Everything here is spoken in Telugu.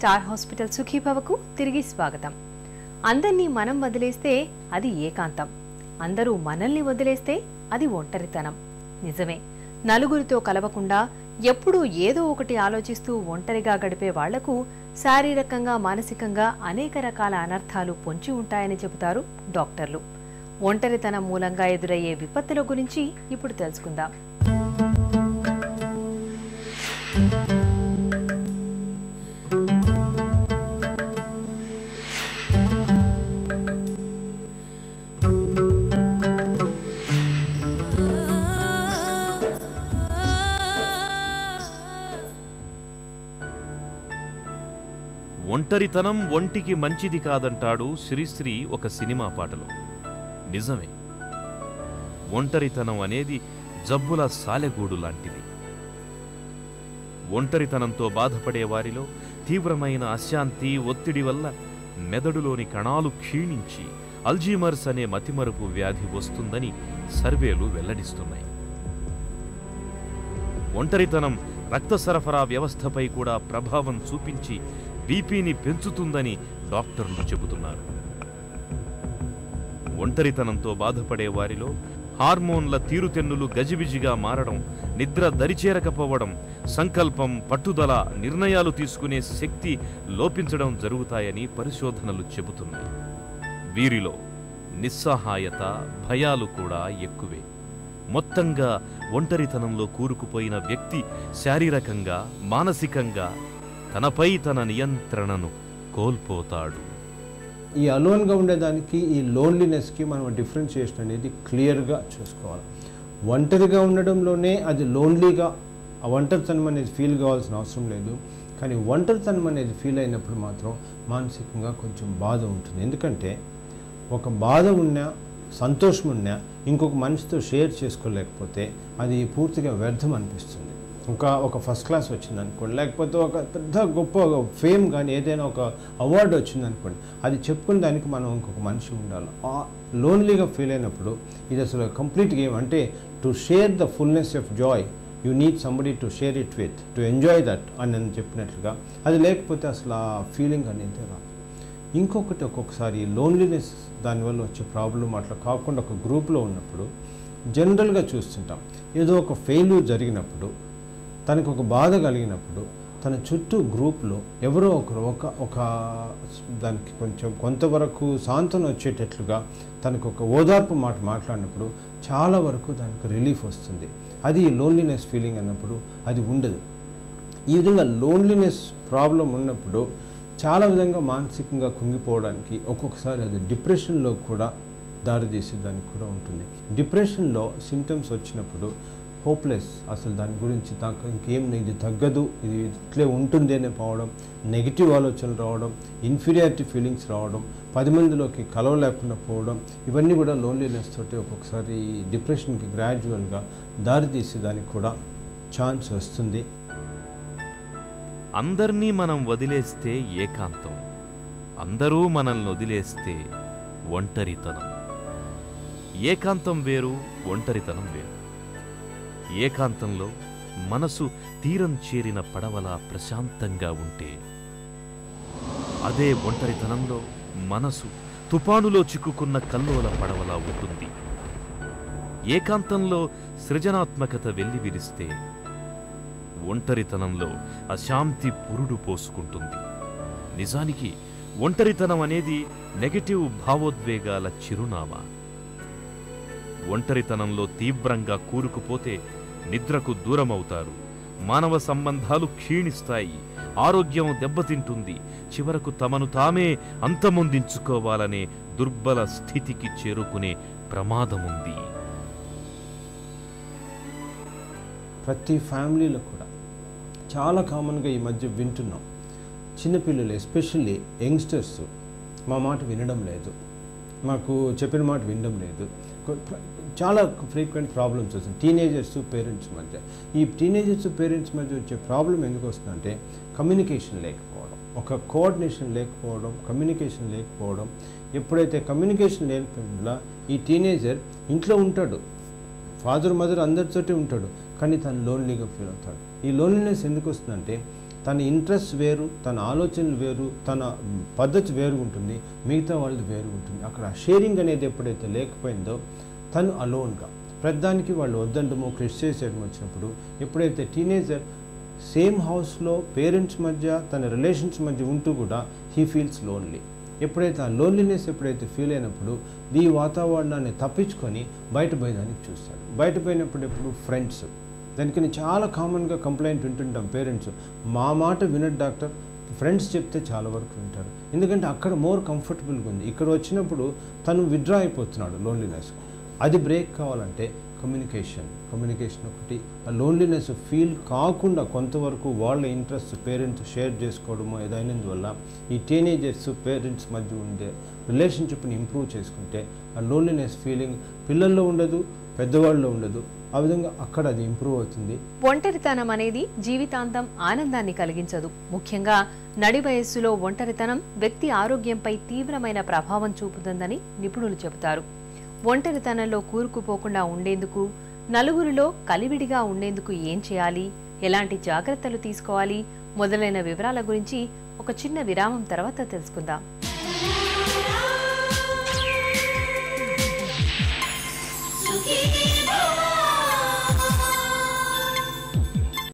స్టార్ హాస్పిటల్ సుఖీభవకు తిరిగి స్వాగతం. అందర్నీ మనం వదిలేస్తే అది ఏకాంతం, అందరూ మనల్ని వదిలేస్తే అది ఒంటరితనం. నిజమే, నలుగురితో కలవకుండా ఎప్పుడూ ఏదో ఒకటి ఆలోచిస్తూ ఒంటరిగా గడిపే వాళ్లకు శారీరకంగా మానసికంగా అనేక రకాల అనర్థాలు పొంచి ఉంటాయని చెబుతారు డాక్టర్లు. ఒంటరితనం మూలంగా ఎదురయ్యే విపత్తుల గురించి ఇప్పుడు తెలుసుకుందాం. ఒంటరితనం ఒంటికి మంచిది కాదంటాడు శ్రీశ్రీ ఒక సినిమా పాటలో. నిజమే, ఒంటరితనం అనేది జబ్బుల సాలెగూడు లాంటిది. ఒంటరితనంతో బాధపడే వారిలో తీవ్రమైన అశాంతి, ఒత్తిడి వల్ల మెదడులోని కణాలు క్షీణించి అల్జీమర్స్ అనే మతిమరుపు వ్యాధి వస్తుందని సర్వేలు వెల్లడిస్తున్నాయి. ఒంటరితనం రక్త సరఫరా వ్యవస్థపై కూడా ప్రభావం చూపించి బీపీని పెంచుతుందని డాక్టర్లు చెబుతున్నారు. ఒంటరితనంతో బాధపడే వారిలో హార్మోన్ల తీరుతెన్నులు గజిబిజిగా మారడం, నిద్ర దరిచేరకపోవడం, సంకల్పం, పట్టుదల, నిర్ణయాలు తీసుకునే శక్తి లోపించడం జరుగుతాయని పరిశోధనలు చెబుతున్నాయి. వీరిలో నిస్సహాయత, భయాలు కూడా ఎక్కువే. మొత్తంగా ఒంటరితనంలో కూరుకుపోయిన వ్యక్తి శారీరకంగా, మానసికంగా తనపై తన నియంత్రణను కోల్పోతాడు. ఈ అలోన్గా ఉండేదానికి, ఈ లోన్లీనెస్కి మనం డిఫరెన్షియేషన్ అనేది క్లియర్గా చూసుకోవాలి. ఒంటరిగా ఉండడంలోనే అది లోన్లీగా, ఆ ఒంటరితనం అనేది ఫీల్ కావాల్సిన అవసరం లేదు. కానీ ఒంటరితనం అనేది ఫీల్ అయినప్పుడు మాత్రం మానసికంగా కొంచెం బాధ ఉంటుంది. ఎందుకంటే ఒక బాధ ఉన్నా, సంతోషం ఉన్నా ఇంకొక మనిషితో షేర్ చేసుకోలేకపోతే అది పూర్తిగా వ్యర్థం అనిపిస్తుంది. ఒక ఫస్ట్ క్లాస్ వచ్చింది అనుకోండి, లేకపోతే ఒక పెద్ద గొప్ప ఫేమ్ కానీ ఏదైనా ఒక అవార్డు వచ్చింది అనుకోండి, అది చెప్పుకునే దానికి మనం ఇంకొక మనిషి ఉండాలి. లోన్లీగా ఫీల్ అయినప్పుడు ఇది అసలు కంప్లీట్ గేమ్. అంటే to share the fullness of Joy you need somebody to share it with, to enjoy that అని నేను చెప్పినట్లుగా. అది లేకపోతే అసలు ఆ ఫీలింగ్ అనేది రాదు. ఇంకొకటి, ఒక్కొక్కసారి లోన్లీనెస్ దానివల్ల వచ్చే ప్రాబ్లం అట్లా కాకుండా ఒక గ్రూప్లో ఉన్నప్పుడు జనరల్గా చూస్తుంటాం, ఏదో ఒక ఫెయిల్యూర్ జరిగినప్పుడు, తనకు ఒక బాధ కలిగినప్పుడు తన చుట్టూ గ్రూప్లో ఎవరో ఒకరు ఒక దానికి కొంతవరకు సాంత్వన వచ్చేటట్లుగా తనకు ఒక ఓదార్పు మాట మాట్లాడినప్పుడు చాలా వరకు దానికి రిలీఫ్ వస్తుంది. అది లోన్లీనెస్ ఫీలింగ్ అన్నప్పుడు అది ఉండదు. ఈ విధంగా లోన్లీనెస్ ప్రాబ్లం ఉన్నప్పుడు చాలా విధంగా మానసికంగా కుంగిపోవడానికి, ఒక్కొక్కసారి అది డిప్రెషన్లో కూడా దారితీసేదానికి కూడా ఉంటుంది. డిప్రెషన్లో సిమ్టమ్స్ వచ్చినప్పుడు హోప్లెస్, అసలు దాని గురించి నాకు ఇంకేం, ఇది తగ్గదు, ఇది ఇట్లే ఉంటుంది అని పోవడం, నెగిటివ్ ఆలోచనలు రావడం, ఇన్ఫీరియారిటీ ఫీలింగ్స్ రావడం, 10 మందిలోకి కలవలేకుండా పోవడం, ఇవన్నీ కూడా లోన్లీనెస్ తోటి ఒక్కొక్కసారి డిప్రెషన్కి గ్రాడ్యువల్గా దారితీసేదానికి కూడా ఛాన్స్ వస్తుంది. అందర్నీ మనం వదిలేస్తే ఏకాంతం, అందరూ మనల్ని వదిలేస్తే ఒంటరితనం. ఏకాంతం వేరు, ఒంటరితనం వేరు. ఏకాంతంలో మనసు తీరం చేరిన పడవలా ప్రశాంతంగా ఉంటే, అదే ఒంటరితనంలో మనసు తుపానులో చిక్కుకున్న కల్లోల పడవలా ఉంటుంది. ఏకాంతంలో సృజనాత్మకత వెల్లివిరిస్తే, ఒంటరితనంలో అశాంతి పురుడు పోసుకుంటుంది. నిజానికి ఒంటరితనం అనేది నెగటివ్ భావోద్వేగాల చిరునామా. ఒంటరితనంలో తీవ్రంగా కూరుకుపోతే నిద్రకు దూరమవుతారు, మానవ సంబంధాలు క్షీణిస్తాయి, ఆరోగ్యం దెబ్బతింటుంది, చివరకు తమను తామే అంతమొందించుకోవాలనే దుర్బల స్థితికి చేరుకునే ప్రమాదముంది. ప్రతి ఫ్యామిలీలో కూడా చాలా కామన్గా ఈ మధ్య వింటున్నాం, చిన్నపిల్లలు ఎస్పెషల్లీ యంగ్స్టర్స్ మా మాట వినడం లేదు, మాకు చెప్పిన మాట వినడం లేదు. చాలా ఫ్రీక్వెంట్ ప్రాబ్లమ్స్ వస్తుంది టీనేజర్స్ పేరెంట్స్ మధ్య. ఈ టీనేజర్స్ పేరెంట్స్ మధ్య వచ్చే ప్రాబ్లం ఎందుకు వస్తుందంటే కమ్యూనికేషన్ లేకపోవడం, ఒక కోఆర్డినేషన్ లేకపోవడం, కమ్యూనికేషన్ లేకపోవడం. ఎప్పుడైతే కమ్యూనికేషన్ లేకపోవడం ఈ టీనేజర్ ఇంట్లో ఉంటాడు, ఫాదర్ మదర్ అందరితోటి ఉంటాడు, కానీ తను లోన్లీగా ఫీల్ అవుతాడు. ఈ లోన్లీనెస్ ఎందుకు వస్తుందంటే తన ఇంట్రెస్ట్ వేరు, తన ఆలోచనలు వేరు, తన పద్ధతి వేరు ఉంటుంది, మిగతా వాళ్ళది వేరు ఉంటుంది. అక్కడ షేరింగ్ అనేది ఎప్పుడైతే లేకపోయిందో తను అలోన్గా ప్రతిదానికి వాళ్ళు వద్దంటమో క్రిటిసైజ్ చేయడం వచ్చినప్పుడు, ఎప్పుడైతే టీనేజర్ సేమ్ హౌస్లో పేరెంట్స్ మధ్య తన రిలేషన్స్ మధ్య ఉంటూ కూడా హీ ఫీల్స్ లోన్లీ. ఎప్పుడైతే ఆ లోన్లీనెస్ ఎప్పుడైతే ఫీల్ అయినప్పుడు ఈ వాతావరణాన్ని తప్పించుకొని బయటపోయేదానికి చూస్తాడు. బయటపోయినప్పుడు ఎప్పుడు ఫ్రెండ్స్, దానికని చాలా కామన్గా కంప్లైంట్ వింటుంటాం పేరెంట్స్, మా మాట వినడు డాక్టర్, ఫ్రెండ్స్ చెప్తే చాలా వరకు వింటారు. ఎందుకంటే అక్కడ మోర్ కంఫర్టబుల్గా ఉంది. ఇక్కడ వచ్చినప్పుడు తను విత్డ్రా అయిపోతున్నాడు లోన్లీనెస్. అది బ్రేక్ కావాలంటే కమ్యూనికేషన్ ఒకటి. ఆ లోన్లీనెస్ ఫీల్ కాకుండా కొంతవరకు వాళ్ళ ఇంట్రెస్ట్ పేరెంట్స్ షేర్ చేసుకోవడమో ఏదైనందువల్ల ఈ టీనేజర్స్ పేరెంట్స్ మధ్య ఉండే రిలేషన్షిప్ని ఇంప్రూవ్ చేసుకుంటే ఆ లోన్లీనెస్ ఫీలింగ్ పిల్లల్లో ఉండదు, పెద్దవాళ్ళలో ఉండదు. ఆ విధంగా అక్కడ అది ఇంప్రూవ్ అవుతుంది. ఒంటరితనం అనేది జీవితాంతం ఆనందాన్ని కలిగించదు. ముఖ్యంగా నడి వయస్సులో ఒంటరితనం వ్యక్తి ఆరోగ్యంపై తీవ్రమైన ప్రభావం చూపుతుందని నిపుణులు చెబుతారు. ఒంటరితనంలో కూరుకుపోకుండా ఉండేందుకు, నలుగురిలో కలివిడిగా ఉండేందుకు ఏం చేయాలి, ఎలాంటి జాగ్రత్తలు తీసుకోవాలి మొదలైన వివరాల గురించి ఒక చిన్న విరామం తర్వాత తెలుసుకుందాం.